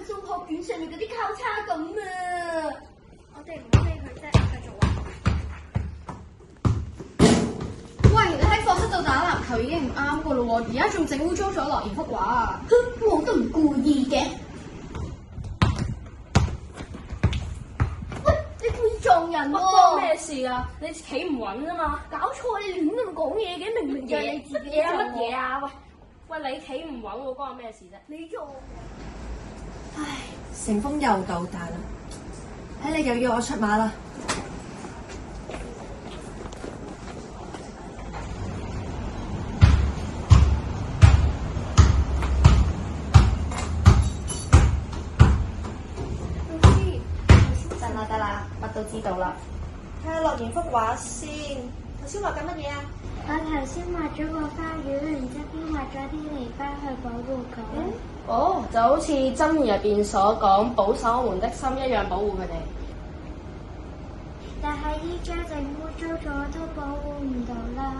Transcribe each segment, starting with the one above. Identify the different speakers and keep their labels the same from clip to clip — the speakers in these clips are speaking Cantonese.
Speaker 1: 數學卷上面嗰啲交叉咁啊！
Speaker 2: 我哋唔好理佢啫，繼續玩。
Speaker 3: 喂，你喺課室度打籃球已經唔啱噶咯喎，而家仲整污糟咗落完幅畫啊！
Speaker 1: 我都唔故意嘅。喂，你故意撞人喎！
Speaker 2: 關咩事啊？你企唔穩啊嘛！
Speaker 1: 搞錯，你亂咁講嘢嘅，明明就係你自己
Speaker 2: 嘢啊乜嘢啊？喂，你企唔穩喎，關我咩事啫？
Speaker 1: 你撞。
Speaker 4: 唉，成風又夠大啦，睇你又要我出馬啦。
Speaker 3: 得啦，乜都知道啦。
Speaker 4: 睇下落完幅畫先，頭先畫緊乜嘢啊？
Speaker 5: 我頭先畫咗個花園，然之後畫咗啲籬笆去保護佢。
Speaker 2: 哦，就好似《箴言》入邊所講，保守我們的心一樣保護佢哋。
Speaker 5: 但係依家整污糟咗都保護唔到啦。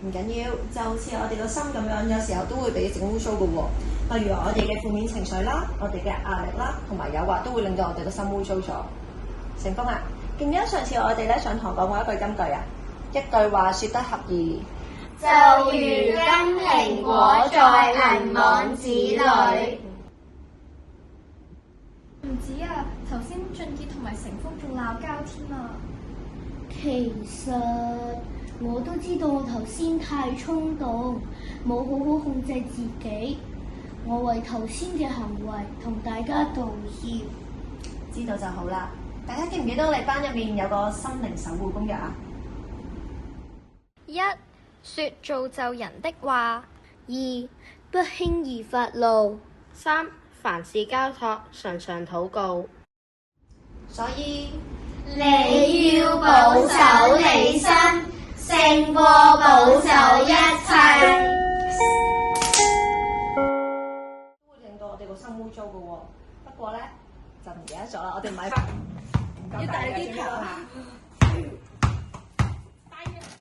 Speaker 4: 唔緊要，就好似我哋個心咁樣，有時候都會俾整污糟嘅喎。例如我哋嘅負面情緒啦，我哋嘅壓力啦，同埋誘惑都會令到我哋個心污糟咗。成風啊，記唔記得上次我哋咧上堂講過一句金句啊？一句話說得合意，
Speaker 5: 就如金蘋果在銀網子裏。
Speaker 3: 唔止啊，頭先俊傑同埋成風仲鬧交添啊！
Speaker 5: 其實我都知道我頭先太衝動，冇好好控制自己。我為頭先嘅行為同大家道歉。
Speaker 4: 知道就好啦。大家記唔記得我哋班入面有個心靈守護公約啊
Speaker 6: ？1. 說造就人的話。
Speaker 5: 2. 不輕易發怒。
Speaker 2: 3. 凡事交託，常常禱告。
Speaker 4: 所以
Speaker 5: 你要保守你身，勝過保守一切。
Speaker 4: 都會令到我哋個心污糟嘅喎。不過咧就唔記得咗啦，我哋唔係
Speaker 3: 要大力啲頭啊！